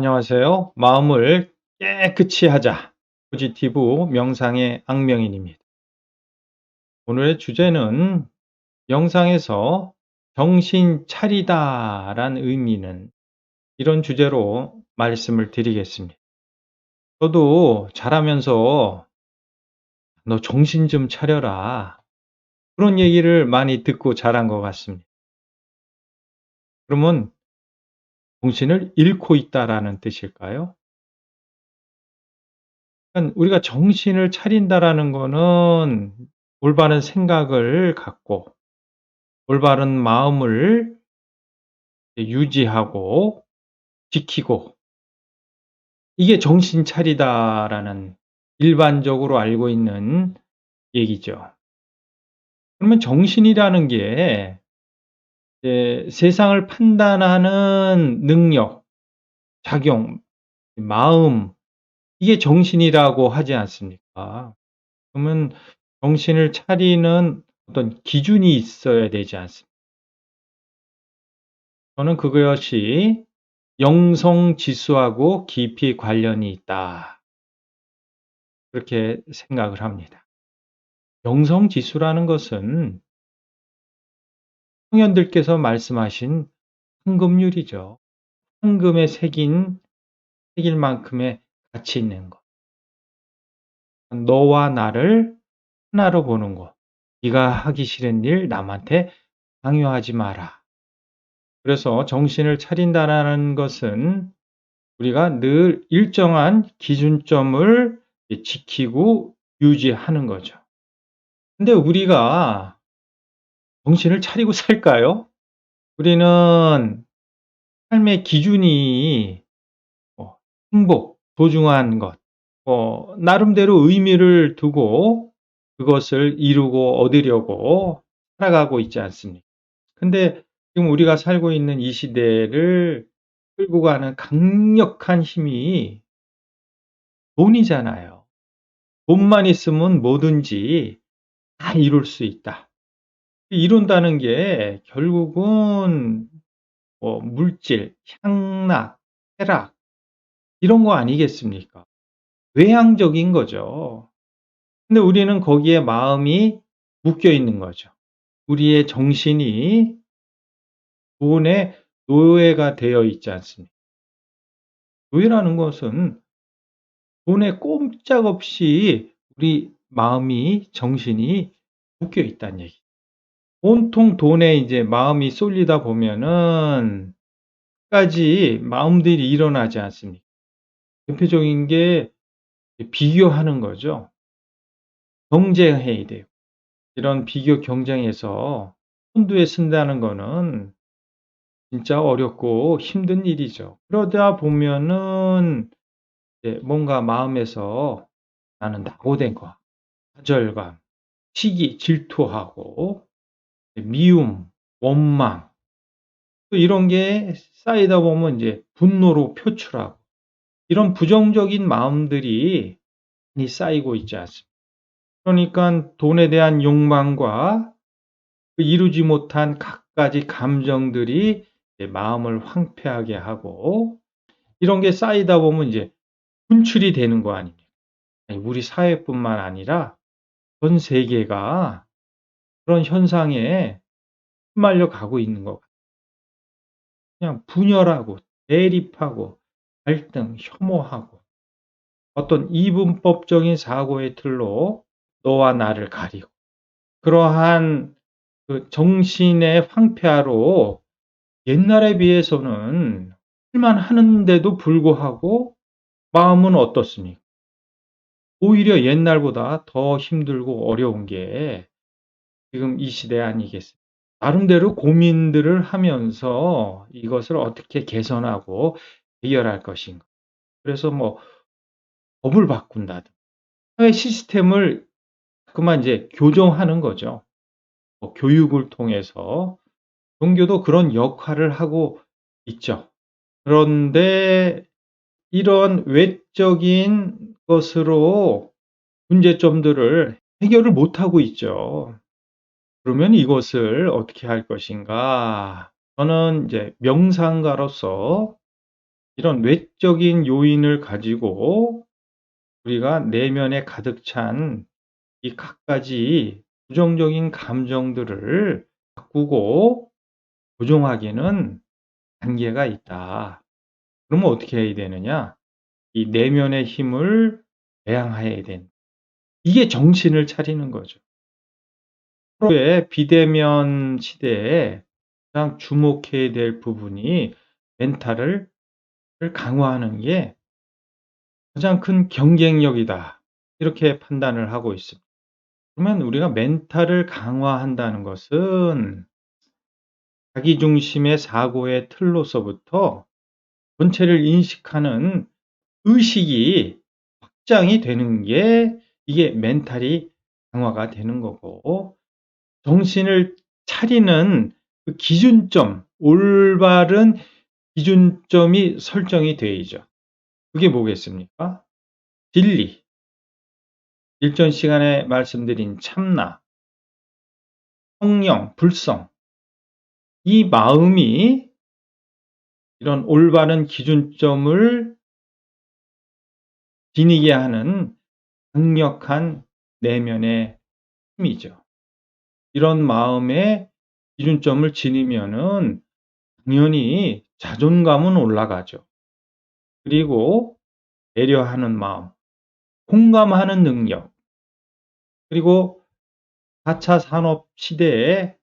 안녕하세요. 마음을 깨끗이 하자. 포지티브 명상의 악명인입니다. 오늘의 주제는 명상에서 정신 차리다란 의미는 이런 주제로 말씀을 드리겠습니다. 저도 자라면서 너 정신 좀 차려라. 그런 얘기를 많이 듣고 자란 것 같습니다. 그러면 정신을 잃고 있다라는 뜻일까요? 그러니까 우리가 정신을 차린다라는 거는 올바른 생각을 갖고 올바른 마음을 유지하고 지키고 이게 정신 차리다라는 일반적으로 알고 있는 얘기죠. 그러면 정신이라는 게 이제 세상을 판단하는 능력, 작용, 마음 이게 정신이라고 하지 않습니까? 그러면 정신을 차리는 어떤 기준이 있어야 되지 않습니까? 저는 그것이 영성지수하고 깊이 관련이 있다. 그렇게 생각을 합니다. 영성지수라는 것은 성현들께서 말씀하신 황금률이죠. 황금에 새길 만큼의 가치 있는 것. 너와 나를 하나로 보는 것. 네가 하기 싫은 일 남한테 강요하지 마라. 그래서 정신을 차린다는 것은 우리가 늘 일정한 기준점을 지키고 유지하는 거죠. 근데 우리가 정신을 차리고 살까요? 우리는 삶의 기준이 행복, 소중한 것, 나름대로 의미를 두고 그것을 이루고 얻으려고 살아가고 있지 않습니까? 근데 지금 우리가 살고 있는 이 시대를 끌고 가는 강력한 힘이 돈이잖아요. 돈만 있으면 뭐든지 다 이룰 수 있다. 이룬다는 게 결국은 물질, 향락, 쾌락 이런 거 아니겠습니까? 외향적인 거죠. 근데 우리는 거기에 마음이 묶여 있는 거죠. 우리의 정신이 돈의 노예가 되어 있지 않습니까? 노예라는 것은 돈에 꼼짝없이 우리 마음이 정신이 묶여 있다는 얘기. 온통 돈에 이제 마음이 쏠리다 보면은 까지 마음들이 일어나지 않습니까? 대표적인 게 비교하는 거죠. 경쟁해야 돼요. 이런 비교 경쟁에서 선두에 쓴다는 거는 진짜 어렵고 힘든 일이죠. 그러다 보면은 이제 뭔가 마음에서 나는 낙오된 좌절감, 시기, 질투하고 미움, 원망 또 이런 게 쌓이다 보면 이제 분노로 표출하고 이런 부정적인 마음들이 많이 쌓이고 있지 않습니까? 그러니까 돈에 대한 욕망과 그 이루지 못한 갖가지 감정들이 마음을 황폐하게 하고 이런 게 쌓이다 보면 이제 분출이 되는 거 아닙니까? 우리 사회뿐만 아니라 전 세계가 그런 현상에 휘말려 가고 있는 것 같아요. 그냥 분열하고 대립하고 갈등, 혐오하고 어떤 이분법적인 사고의 틀로 너와 나를 가리고 그러한 그 정신의 황폐화로 옛날에 비해서는 할만 하는데도 불구하고 마음은 어떻습니까? 오히려 옛날보다 더 힘들고 어려운 게 지금 이 시대 아니겠습니까? 나름대로 고민들을 하면서 이것을 어떻게 개선하고 해결할 것인가. 그래서 뭐 법을 바꾼다든 사회 시스템을 그만 이제 교정하는 거죠. 교육을 통해서 종교도 그런 역할을 하고 있죠. 그런데 이런 외적인 것으로 문제점들을 해결을 못하고 있죠. 그러면 이것을 어떻게 할 것인가? 저는 이제 명상가로서 이런 외적인 요인을 가지고 우리가 내면에 가득 찬 이 갖가지 부정적인 감정들을 바꾸고 조종하기는 한계가 있다. 그러면 어떻게 해야 되느냐? 이 내면의 힘을 배양해야 된다. 이게 정신을 차리는 거죠. 프로의 비대면 시대에 가장 주목해야 될 부분이 멘탈을 강화하는 게 가장 큰 경쟁력이다. 이렇게 판단을 하고 있습니다. 그러면 우리가 멘탈을 강화한다는 것은 자기중심의 사고의 틀로서부터 전체를 인식하는 의식이 확장이 되는 게 이게 멘탈이 강화가 되는 거고, 정신을 차리는 그 기준점, 올바른 기준점이 설정이 되어야죠. 그게 뭐겠습니까? 진리, 일전 시간에 말씀드린 참나, 성령, 불성, 이 마음이 이런 올바른 기준점을 지니게 하는 강력한 내면의 힘이죠. 이런 마음의 기준점을 지니면은 당연히 자존감은 올라가죠. 그리고 배려하는 마음, 공감하는 능력, 그리고 4차 산업 시대의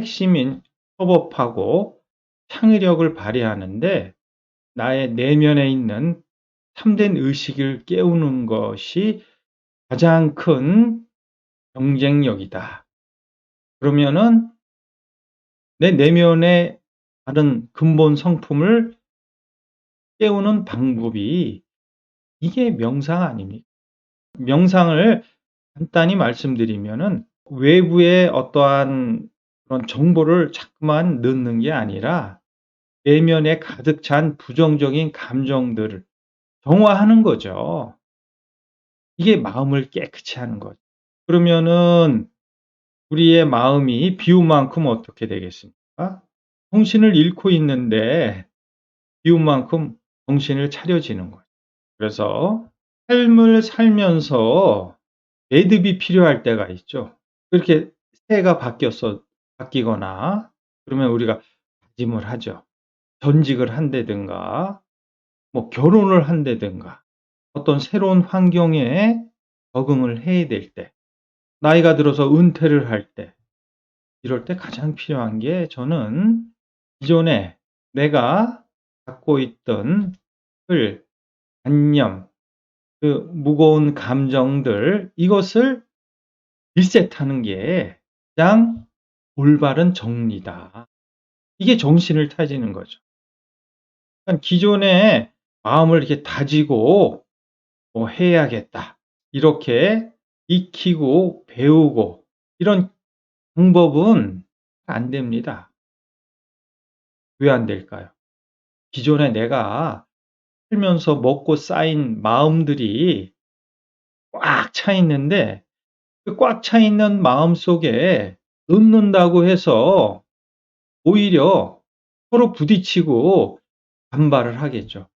핵심인 협업하고 창의력을 발휘하는데 나의 내면에 있는 참된 의식을 깨우는 것이 가장 큰 경쟁력이다. 그러면은 내 내면의 다른 근본 성품을 깨우는 방법이 이게 명상 아닙니까? 명상을 간단히 말씀드리면은 외부의 어떠한 그런 정보를 자꾸만 넣는 게 아니라 내면에 가득 찬 부정적인 감정들을 정화하는 거죠. 이게 마음을 깨끗이 하는 거죠. 그러면은 우리의 마음이 비운 만큼 어떻게 되겠습니까? 정신을 잃고 있는데 비운 만큼 정신을 차려지는 거예요. 그래서 삶을 살면서 매듭이 필요할 때가 있죠. 그렇게 새해가 바뀌거나 그러면 우리가 다짐을 하죠. 전직을 한다든가 뭐 결혼을 한다든가 어떤 새로운 환경에 적응을 해야 될 때, 나이가 들어서 은퇴를 할 때, 이럴 때 가장 필요한 게 저는 기존에 내가 갖고 있던 틀, 관념, 그 무거운 감정들, 이것을 리셋하는 게 가장 올바른 정리다. 이게 정신을 차리는 거죠. 그러니까 기존에 마음을 이렇게 다지고 뭐 해야겠다. 이렇게 익히고 배우고 이런 방법은 안 됩니다. 왜 안 될까요? 기존에 내가 살면서 먹고 쌓인 마음들이 꽉 차 있는데 그 꽉 차 있는 마음 속에 넣는다고 해서 오히려 서로 부딪히고 반발을 하겠죠.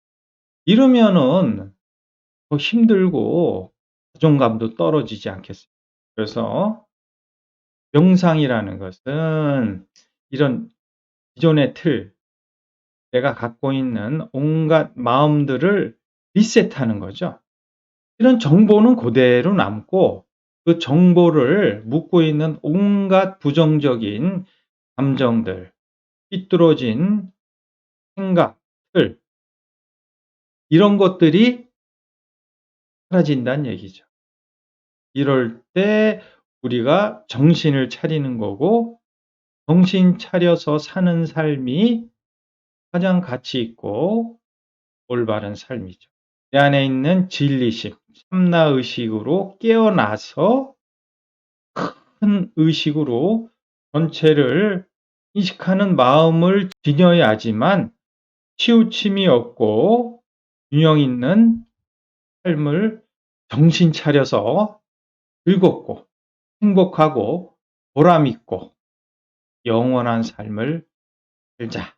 이러면은 더 힘들고 자존감도 떨어지지 않겠습니까? 그래서 명상이라는 것은 이런 기존의 틀, 내가 갖고 있는 온갖 마음들을 리셋하는 거죠. 이런 정보는 그대로 남고 그 정보를 묻고 있는 온갖 부정적인 감정들, 삐뚤어진 생각, 틀, 이런 것들이 사라진다는 얘기죠. 이럴 때 우리가 정신을 차리는 거고, 정신 차려서 사는 삶이 가장 가치 있고 올바른 삶이죠. 내 안에 있는 진리심, 참나의식으로 깨어나서 큰 의식으로 전체를 인식하는 마음을 지녀야지만 치우침이 없고 균형 있는 삶을 정신 차려서 즐겁고 행복하고 보람 있고 영원한 삶을 살자.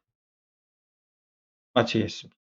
마치겠습니다.